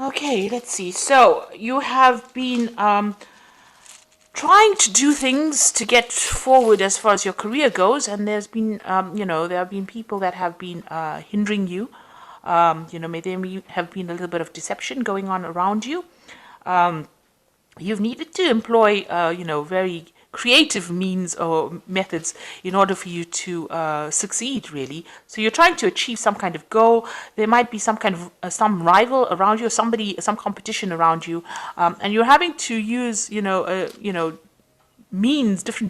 Okay, let's see. So you have been trying to do things to get forward as far as your career goes, and there's been, there have been people that have been hindering you. May have been a little bit of deception going on around you. You've needed to employ, very creative means or methods in order for you to succeed, really. So you're trying to achieve some kind of goal. There might be some kind of some rival around you, or some competition around you, and you're having to use, different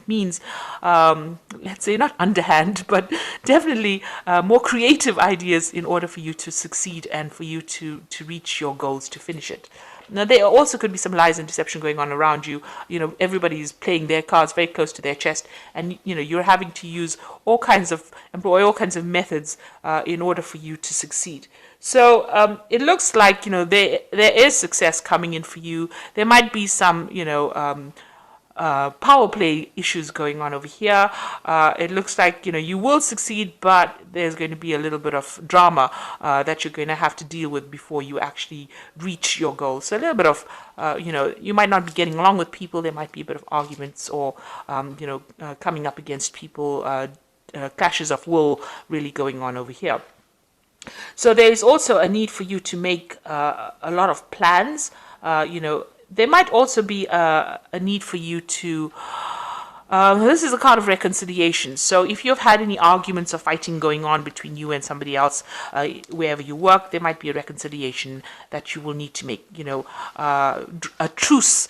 means, let's say not underhand, but definitely more creative ideas in order for you to succeed and for you to reach your goals, to finish it. Now, there also could be some lies and deception going on around you. Everybody's playing their cards very close to their chest, and you're having to employ all kinds of methods in order for you to succeed. So it looks like there is success coming in for you. There might be some power play issues going on over here. It looks like you will succeed, but there's going to be a little bit of drama that you're going to have to deal with before you actually reach your goal. So a little bit of you might not be getting along with people. There might be a bit of arguments, or coming up against people, clashes of will really going on over here. So there is also a need for you to make a lot of plans. There might also be a need for you to, this is a card of reconciliation. So if you've had any arguments or fighting going on between you and somebody else, wherever you work, there might be a reconciliation that you will need to make, a truce,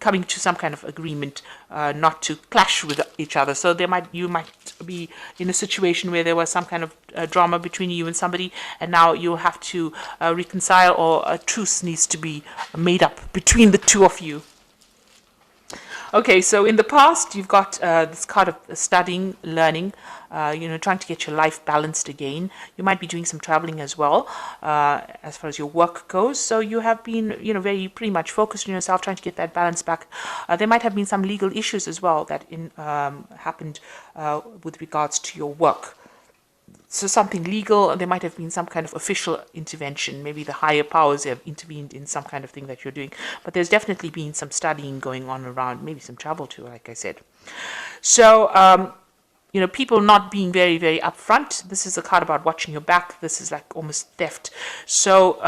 coming to some kind of agreement, not to clash with each other. So you might be in a situation where there was some kind of drama between you and somebody, and now you'll have to reconcile, or a truce needs to be made up between the two of you. Okay, so in the past, you've got this card of studying, learning, trying to get your life balanced again. You might be doing some traveling as well, as far as your work goes. So you have been, very pretty much focused on yourself, trying to get that balance back. There might have been some legal issues as well that happened with regards to your work. So something legal, there might have been some kind of official intervention. Maybe the higher powers have intervened in some kind of thing that you're doing. But there's definitely been some studying going on around, maybe some travel too, like I said. So, people not being very, very upfront. This is a card about watching your back. This is like almost theft. So,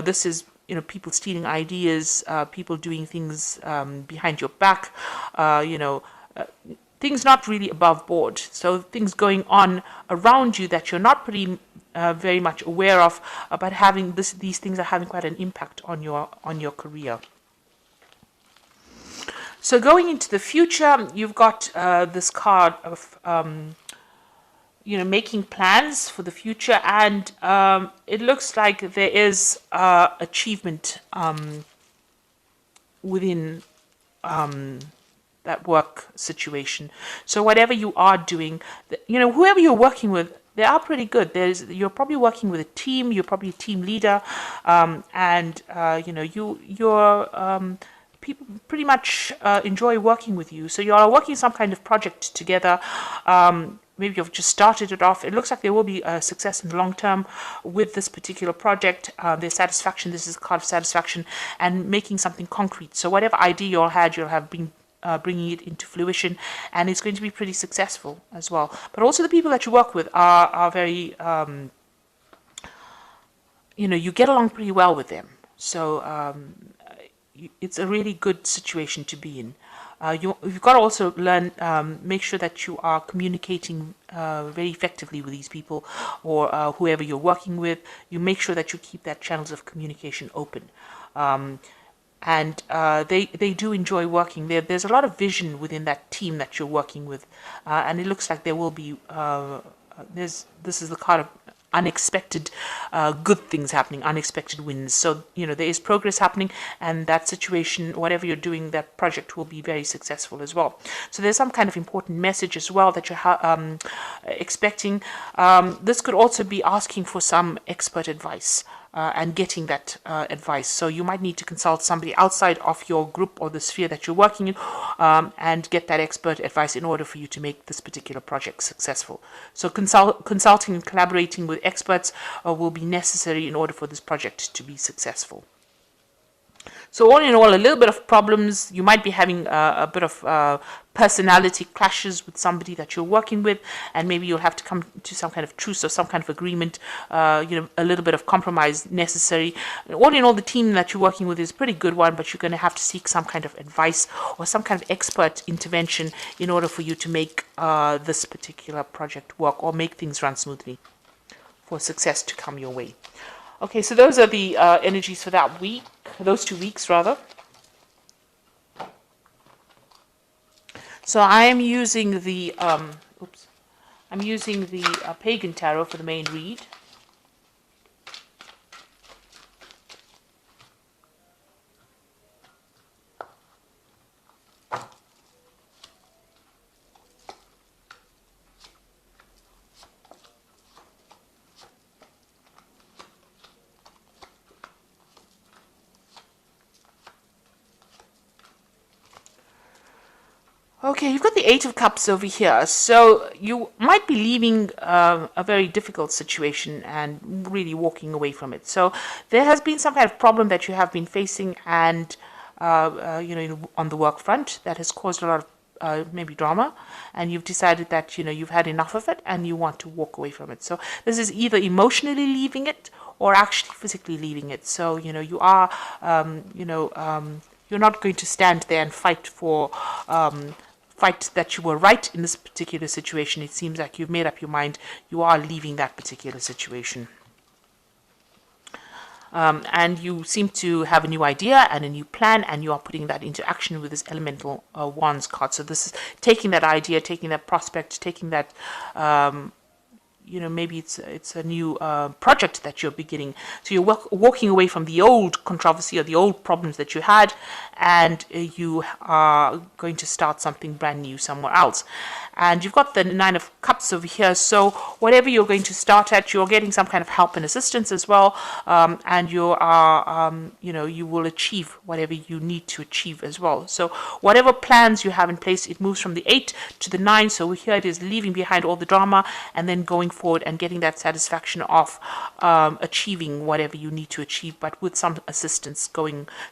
this is, people stealing ideas, people doing things behind your back, things not really above board. So things going on around you that you're not very much aware of, but these things are having quite an impact on your career. So going into the future, you've got this card of making plans for the future, and it looks like there is achievement within that work situation. So whatever you are doing, whoever you're working with, they are pretty good. You're probably working with a team. You're probably a team leader, and people pretty much enjoy working with you. So you are working some kind of project together. Maybe you've just started it off. It looks like there will be a success in the long term with this particular project. There's satisfaction. This is a card of satisfaction and making something concrete. So whatever idea you all had, you'll have been bringing it into fruition, and it's going to be pretty successful as well. But also the people that you work with are very, you get along pretty well with them. So it's a really good situation to be in. You've got to also learn, make sure that you are communicating very effectively with these people, or whoever you're working with. You make sure that you keep that channels of communication open. And they do enjoy working there. There's a lot of vision within that team that you're working with, and it looks like there will be. This is the kind of unexpected good things happening, unexpected wins. So there is progress happening, and that situation, whatever you're doing, that project will be very successful as well. So there's some kind of important message as well that you're expecting. This could also be asking for some expert advice. and getting that advice. So you might need to consult somebody outside of your group or the sphere that you're working in, and get that expert advice in order for you to make this particular project successful. So consulting and collaborating with experts will be necessary in order for this project to be successful. So all in all, a little bit of problems. You might be having a bit of personality clashes with somebody that you're working with, and maybe you'll have to come to some kind of truce or some kind of agreement, a little bit of compromise necessary. All in all, the team that you're working with is a pretty good one, but you're going to have to seek some kind of advice or some kind of expert intervention in order for you to make this particular project work or make things run smoothly for success to come your way. Okay, so those are the energies for that week, those 2 weeks rather. So I am using the Pagan Tarot for the main read. Okay, you've got the Eight of Cups over here. So you might be leaving a very difficult situation and really walking away from it. So there has been some kind of problem that you have been facing, and on the work front that has caused a lot of maybe drama, and you've decided that you've had enough of it and you want to walk away from it. So this is either emotionally leaving it or actually physically leaving it. So you are you're not going to stand there and fight that you were right in this particular situation. It seems like you've made up your mind. You are leaving that particular situation. And you seem to have a new idea and a new plan, and you are putting that into action with this Elemental Wands card. So this is taking that idea, taking that prospect, taking that maybe it's a new project that you're beginning. So you're walking away from the old controversy or the old problems that you had, and you are going to start something brand new somewhere else. And you've got the Nine of Cups over here. So whatever you're going to start at, you're getting some kind of help and assistance as well. And you are, you will achieve whatever you need to achieve as well. So whatever plans you have in place, it moves from the 8 to the 9. So here it is, leaving behind all the drama and then going forward and getting that satisfaction of achieving whatever you need to achieve, but with some assistance,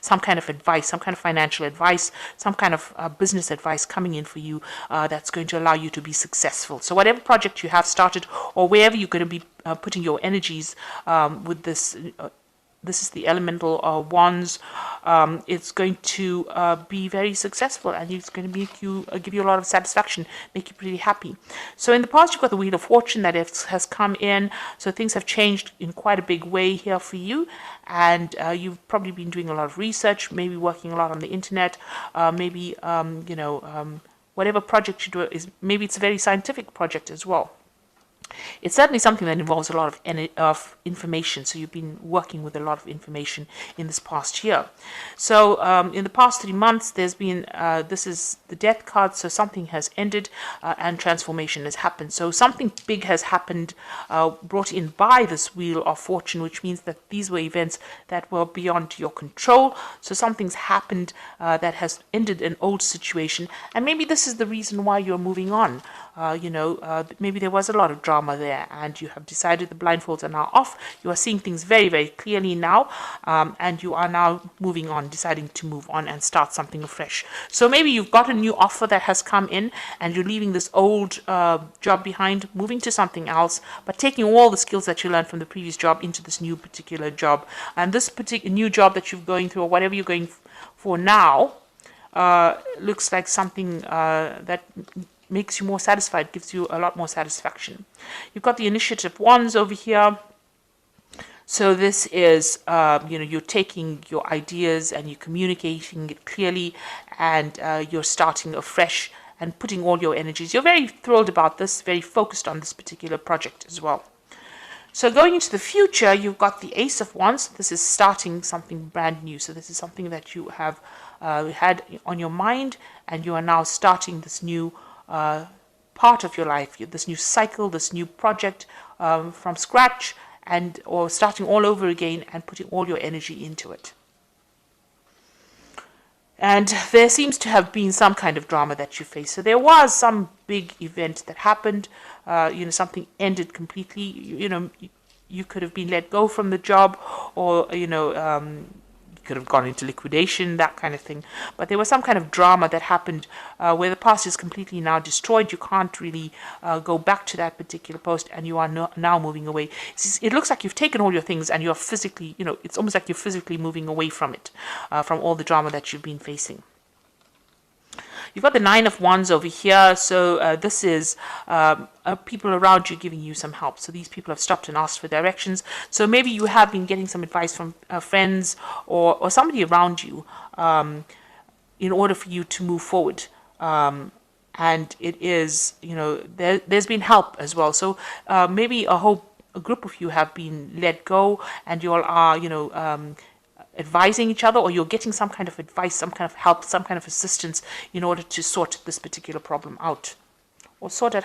some kind of advice, some kind of financial advice, some kind of business advice coming in for you that's going to allow you to be successful. So whatever project you have started or wherever you're going to be putting your energies with this, this is the Elemental Wands, it's going to be very successful, and it's going to make you give you a lot of satisfaction, make you pretty happy. So in the past, you've got the Wheel of Fortune that has come in, so things have changed in quite a big way here for you, and you've probably been doing a lot of research, maybe working a lot on the internet, maybe whatever project you do maybe it's a very scientific project as well. It's certainly something that involves a lot of information, so you've been working with a lot of information in this past year. So in the past 3 months, there's been, this is the Death card, so something has ended and transformation has happened. So something big has happened, brought in by this Wheel of Fortune, which means that these were events that were beyond your control. So something's happened that has ended an old situation, and maybe this is the reason why you're moving on. Maybe there was a lot of drama there, and you have decided the blindfolds are now off. You are seeing things very, very clearly now, and you are now moving on, deciding to move on and start something afresh. So maybe you've got a new offer that has come in, and you're leaving this old job behind, moving to something else, but taking all the skills that you learned from the previous job into this new particular job. And this particular new job that you're going through, or whatever you're going for now, looks like something that makes you more satisfied, gives you a lot more satisfaction. You've got the Initiative Wands over here. So this is, you're taking your ideas and you're communicating it clearly, and you're starting afresh and putting all your energies. You're very thrilled about this, very focused on this particular project as well. So going into the future, you've got the Ace of Wands. This is starting something brand new. So this is something that you have had on your mind, and you are now starting this new part of your life, this new cycle, this new project from scratch, and or starting all over again and putting all your energy into it. And there seems to have been some kind of drama that you face. So there was some big event that happened. Something ended completely. You could have been let go from the job, or you could have gone into liquidation, that kind of thing. But there was some kind of drama that happened where the past is completely now destroyed. You can't really go back to that particular post, and you are now moving away. It looks like you've taken all your things and you're physically, it's almost like you're physically moving away from it, from all the drama that you've been facing. You've got the Nine of Wands over here, so this is people around you giving you some help. So these people have stopped and asked for directions. So maybe you have been getting some advice from friends or somebody around you in order for you to move forward. And it is, there's been help as well. So maybe a group of you have been let go, and you all are, advising each other, or you're getting some kind of advice, some kind of help, some kind of assistance in order to sort this particular problem out, or sort out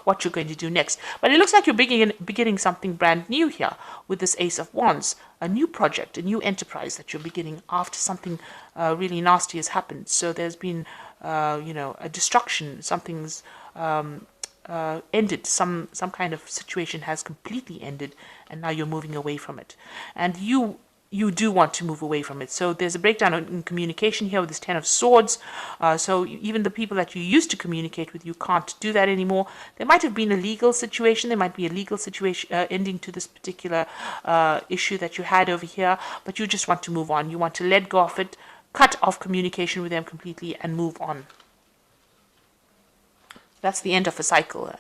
what you're going to do next. But it looks like you're beginning something brand new here with this Ace of Wands, a new project, a new enterprise that you're beginning after something really nasty has happened. So there's been, a destruction, something's ended, some kind of situation has completely ended, and now you're moving away from it. And you do want to move away from it. So there's a breakdown in communication here with this Ten of Swords. So even the people that you used to communicate with, you can't do that anymore. There might have been a legal situation. There might be a legal situation ending to this particular issue that you had over here, but you just want to move on. You want to let go of it, cut off communication with them completely, and move on. That's the end of a cycle.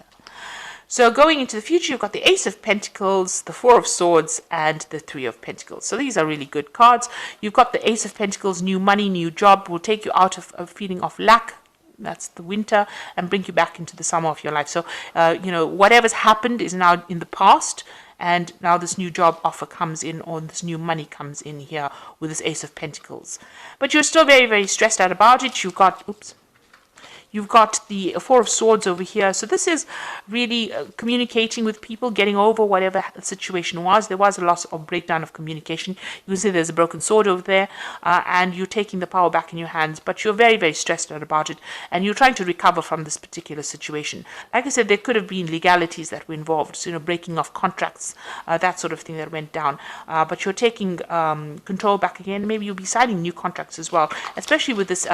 So going into the future, you've got the Ace of Pentacles, the Four of Swords, and the Three of Pentacles. So these are really good cards. You've got the Ace of Pentacles, new money, new job, will take you out of a feeling of lack. That's the winter, and bring you back into the summer of your life. So, whatever's happened is now in the past, and now this new job offer comes in, or this new money comes in here with this Ace of Pentacles. But you're still very, very stressed out about it. You've got the Four of Swords over here. So this is really communicating with people, getting over whatever the situation was. There was a loss or breakdown of communication. You can see there's a broken sword over there, and you're taking the power back in your hands, but you're very, very stressed out about it, and you're trying to recover from this particular situation. Like I said, there could have been legalities that were involved, so, breaking off contracts, that sort of thing that went down. But you're taking control back again. Maybe you'll be signing new contracts as well, especially with this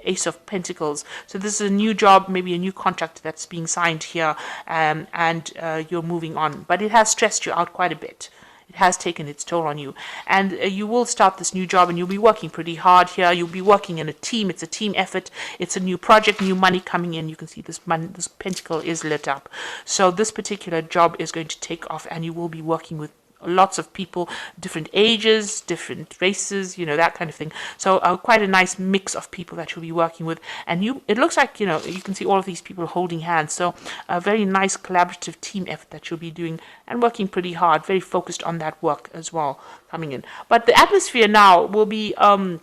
Ace of Pentacles. So this is a new job, maybe a new contract that's being signed here, and you're moving on. But it has stressed you out quite a bit. It has taken its toll on you. And you will start this new job, and you'll be working pretty hard here. You'll be working in a team. It's a team effort. It's a new project, new money coming in. You can see this pentacle is lit up. So this particular job is going to take off, and you will be working with lots of people, different ages, different races, that kind of thing. So quite a nice mix of people that you'll be working with. And it looks like, you can see all of these people holding hands. So a very nice collaborative team effort that you'll be doing and working pretty hard, very focused on that work as well coming in. But the atmosphere now will be a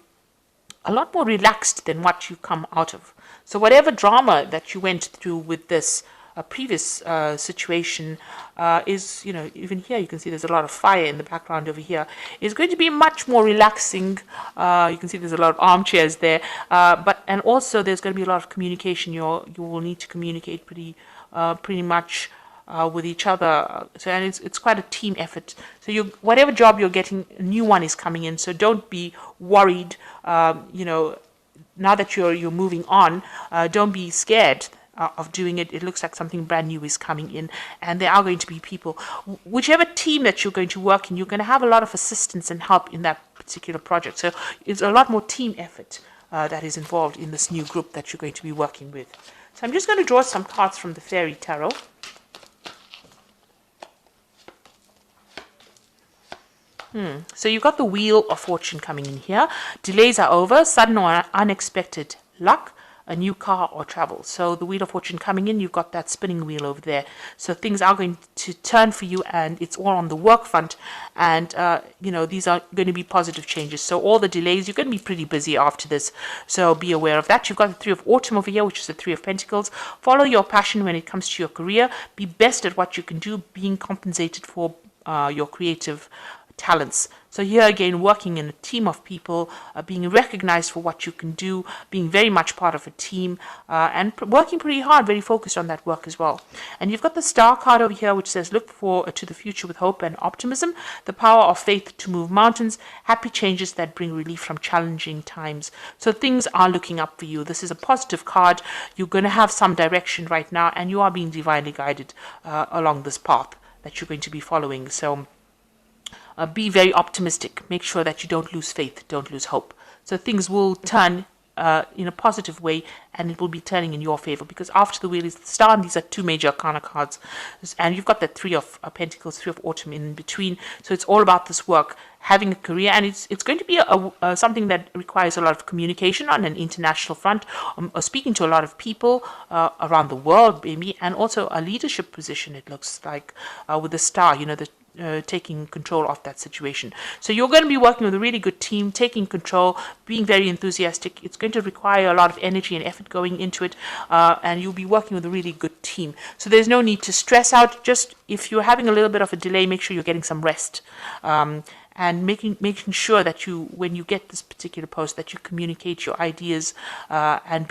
lot more relaxed than what you come out of. So whatever drama that you went through with this previous situation is, even here you can see there's a lot of fire in the background over here, is going to be much more relaxing. You can see there's a lot of armchairs there, and also there's going to be a lot of communication. You will need to communicate pretty much with each other. So, and it's quite a team effort. So whatever job you're getting, a new one is coming in. So don't be worried. Now that you're moving on, don't be scared of doing it. It looks like something brand new is coming in, and there are going to be people, whichever team that you're going to work in, you're going to have a lot of assistance and help in that particular project. So it's a lot more team effort that is involved in this new group that you're going to be working with. So I'm just going to draw some cards from the Fairy Tarot. So you've got the Wheel of Fortune coming in here. Delays are over, sudden or unexpected luck, a new car or travel. So the Wheel of Fortune coming in, you've got that spinning wheel over there. So things are going to turn for you, and it's all on the work front. And, these are going to be positive changes. So all the delays, you're going to be pretty busy after this. So be aware of that. You've got the Three of Autumn over here, which is the Three of Pentacles. Follow your passion when it comes to your career. Be best at what you can do, being compensated for your creative talents. So here again, working in a team of people, being recognized for what you can do, being very much part of a team, and working pretty hard, very focused on that work as well. And you've got the star card over here, which says, look to the future with hope and optimism, the power of faith to move mountains, happy changes that bring relief from challenging times. So things are looking up for you. This is a positive card. You're going to have some direction right now, and you are being divinely guided along this path that you're going to be following. So be very optimistic. Make sure that you don't lose faith, don't lose hope. So things will turn in a positive way, and it will be turning in your favor, because after the wheel is the star, and these are two major arcana cards, and you've got that three of pentacles, three of autumn in between. So it's all about this work, having a career, and it's going to be something that requires a lot of communication on an international front, speaking to a lot of people around the world, maybe, and also a leadership position. It looks like with the star, taking control of that situation. So you're going to be working with a really good team, taking control, being very enthusiastic. It's going to require a lot of energy and effort going into it, and you'll be working with a really good team. So there's no need to stress out. Just if you're having a little bit of a delay, make sure you're getting some rest. And making sure that when you get this particular post, that you communicate your ideas and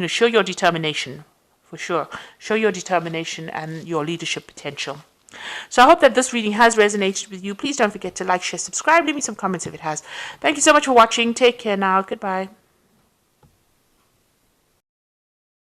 show your determination, for sure. Show your determination and your leadership potential. So I hope that this reading has resonated with you. Please don't forget to like, share, subscribe. Leave me some comments if it has. Thank you so much for watching. Take care now. Goodbye.